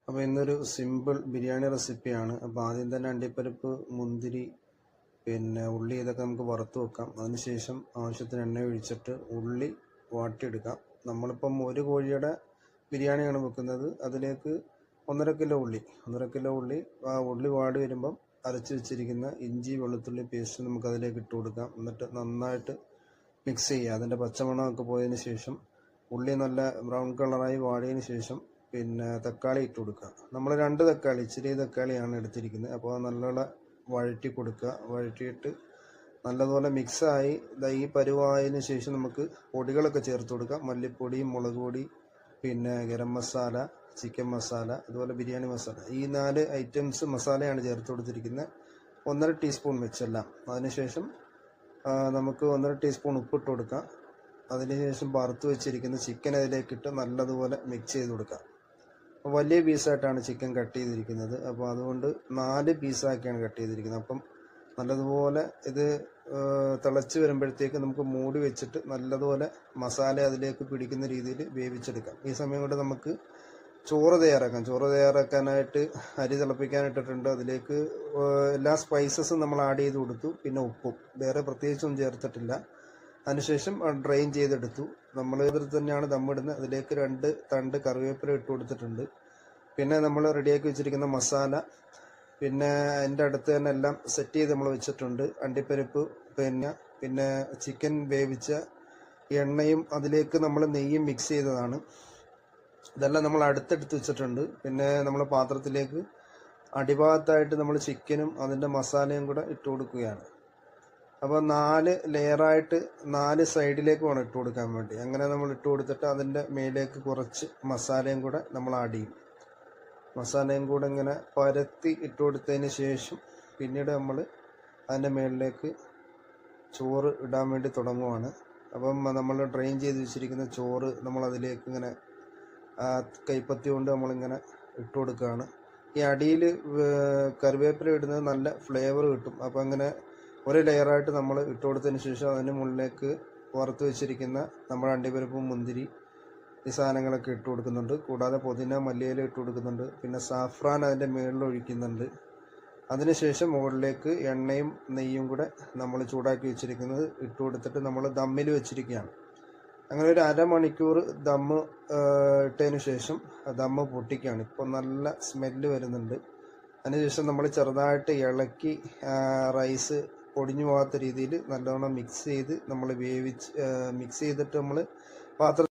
അപ്പോൾ ഇന്നൊരു സിമ്പിൾ ബിരിയാണി റെസിപ്പിയാണ്. അപ്പോൾ ആദ്യം തന്നെ അണ്ടിപ്പരിപ്പ്, മുന്തിരി, പിന്നെ ഉള്ളി ഇതൊക്കെ നമുക്ക് വറുത്ത് വെക്കാം. അതിനുശേഷം ആവശ്യത്തിന് എണ്ണ ഒഴിച്ചിട്ട് ഉള്ളി വാട്ടിയെടുക്കാം. നമ്മളിപ്പം ഒരു കോഴിയുടെ ബിരിയാണിയാണ് വെക്കുന്നത്. അതിലേക്ക് 1.5 കിലോ ഉള്ളി ആ ഉള്ളി വാടി വരുമ്പം അരച്ച് വെച്ചിരിക്കുന്ന ഇഞ്ചി വെളുത്തുള്ളി പേസ്റ്റ് നമുക്ക് അതിലേക്ക് ഇട്ട് കൊടുക്കാം. എന്നിട്ട് നന്നായിട്ട് മിക്സ് ചെയ്യുക. അതിൻ്റെ പച്ചമണമൊക്കെ പോയതിന് ശേഷം ഉള്ളി നല്ല ബ്രൗൺ കളറായി വാടിയതിന് ശേഷം പിന്നെ തക്കാളി ഇട്ട് കൊടുക്കുക. നമ്മൾ 2 തക്കാളി, ചെറിയ തക്കാളിയാണ് എടുത്തിരിക്കുന്നത്. അപ്പോൾ നല്ലോണം വഴറ്റി കൊടുക്കുക. വഴറ്റിയിട്ട് നല്ലതുപോലെ മിക്സായി ഈ പരുവായതിനു ശേഷം നമുക്ക് പൊടികളൊക്കെ ചേർത്ത് കൊടുക്കാം. മല്ലിപ്പൊടി, മുളക് പൊടി, പിന്നെ ഗരം മസാല, ചിക്കൻ മസാല, അതുപോലെ ബിരിയാണി മസാല. ഈ 4 ഐറ്റംസ് മസാലയാണ് ചേർത്ത് കൊടുത്തിരിക്കുന്നത്. 1.5 ടീസ്പൂൺ വെച്ചെല്ലാം. അതിനുശേഷം നമുക്ക് 1.5 ടീസ്പൂൺ ഉപ്പിട്ട് കൊടുക്കാം. അതിനുശേഷം വറുത്ത് വെച്ചിരിക്കുന്ന ചിക്കൻ അതിലേക്കിട്ട് നല്ലതുപോലെ മിക്സ് ചെയ്ത് കൊടുക്കാം. വലിയ പീസായിട്ടാണ് ചിക്കൻ കട്ട് ചെയ്തിരിക്കുന്നത്. അപ്പോൾ അതുകൊണ്ട് 4 പീസാക്കിയാണ് കട്ട് ചെയ്തിരിക്കുന്നത്. അപ്പം നല്ലതുപോലെ ഇത് തിളച്ച് വരുമ്പോഴത്തേക്ക് നമുക്ക് മൂടി വെച്ചിട്ട് നല്ലതുപോലെ മസാല അതിലേക്ക് പിടിക്കുന്ന രീതിയിൽ വേവിച്ചെടുക്കാം. ഈ സമയം കൊണ്ട് നമുക്ക് ചോറ് തയ്യാറാക്കാം. ചോറ് തയ്യാറാക്കാനായിട്ട് അരി തിളപ്പിക്കാനിട്ടിട്ടുണ്ട്. അതിലേക്ക് എല്ലാ സ്പൈസസും നമ്മൾ ആഡ് ചെയ്ത് കൊടുത്തു. പിന്നെ ഉപ്പും വേറെ പ്രത്യേകിച്ചൊന്നും ചേർത്തിട്ടില്ല. അതിനുശേഷം ഡ്രെയിൻ ചെയ്തെടുത്തു. നമ്മൾ ഇതിൽ തന്നെയാണ് ദമ്മിടുന്നത്. അതിലേക്ക് 2 തണ്ട് കറിവേപ്പില ഇട്ട് കൊടുത്തിട്ടുണ്ട്. പിന്നെ നമ്മൾ റെഡിയാക്കി വെച്ചിരിക്കുന്ന മസാല, പിന്നെ അതിൻ്റെ അടുത്ത് തന്നെ എല്ലാം സെറ്റ് ചെയ്ത് നമ്മൾ വെച്ചിട്ടുണ്ട്. അണ്ടിപ്പരിപ്പ്, പിന്നെ ചിക്കൻ വേവിച്ച എണ്ണയും അതിലേക്ക് നമ്മൾ നെയ്യും മിക്സ് ചെയ്തതാണ്. ഇതെല്ലാം നമ്മൾ അടുത്തെടുത്ത് വെച്ചിട്ടുണ്ട്. പിന്നെ നമ്മൾ പാത്രത്തിലേക്ക് അടിഭാഗത്തായിട്ട് നമ്മൾ ചിക്കനും അതിൻ്റെ മസാലയും കൂടെ ഇട്ട് കൊടുക്കുകയാണ്. അപ്പോൾ 4 ലെയറായിട്ട് 4 സൈഡിലേക്ക് വേണം ഇട്ട് കൊടുക്കാൻ വേണ്ടി. അങ്ങനെ നമ്മൾ ഇട്ട് കൊടുത്തിട്ട് അതിൻ്റെ മേലേക്ക് കുറച്ച് മസാലയും കൂടെ നമ്മൾ ആഡ് ചെയ്യും. മസാലയും കൂടെ ഇങ്ങനെ പരത്തി ഇട്ട് കൊടുത്തതിന് ശേഷം പിന്നീട് നമ്മൾ അതിൻ്റെ മേളിലേക്ക് ചോറ് ഇടാൻ വേണ്ടി തുടങ്ങുവാണ്. അപ്പം നമ്മൾ ഡ്രെയിൻ ചെയ്ത് വെച്ചിരിക്കുന്ന ചോറ് നമ്മൾ അതിലേക്ക് ഇങ്ങനെ കൈപ്പത്തി കൊണ്ട് നമ്മളിങ്ങനെ ഇട്ട് കൊടുക്കുകയാണ്. ഈ അടിയിൽ കറിവേപ്പില ഇടുന്നത് നല്ല ഫ്ലേവർ കിട്ടും. അപ്പോൾ അങ്ങനെ ഒരു ലെയറായിട്ട് നമ്മൾ ഇട്ട് കൊടുത്തതിന് ശേഷം അതിന് മുകളിലേക്ക് വറുത്ത് വെച്ചിരിക്കുന്ന നമ്മുടെ അണ്ടിപ്പരിപ്പും മുന്തിരി ഈ സാധനങ്ങളൊക്കെ ഇട്ട് കൊടുക്കുന്നുണ്ട്. കൂടാതെ പുതിന, മല്ലിയില ഇട്ട് കൊടുക്കുന്നുണ്ട്. പിന്നെ സാഫ്രാൻ അതിൻ്റെ മുകളിൽ ഒഴിക്കുന്നുണ്ട്. അതിനുശേഷം മുകളിലേക്ക് എണ്ണയും നെയ്യും കൂടെ നമ്മൾ ചൂടാക്കി വെച്ചിരിക്കുന്നത് ഇട്ട് കൊടുത്തിട്ട് നമ്മൾ ദമ്മിൽ വെച്ചിരിക്കുകയാണ്. അങ്ങനെ ഒരു അരമണിക്കൂർ ദമ്മ് ഇട്ടതിന് ശേഷം ദമ്മ് പൊട്ടിക്കുകയാണ്. ഇപ്പോൾ നല്ല സ്മെല്ല് വരുന്നുണ്ട്. അതിനുശേഷം നമ്മൾ ചെറുതായിട്ട് ഇളക്കി റൈസ് പൊടിഞ്ഞു പോകാത്ത രീതിയിൽ നല്ലോണം മിക്സ് ചെയ്ത് നമ്മൾ മിക്സ് ചെയ്തിട്ട് നമ്മൾ പാത്രത്തിൽ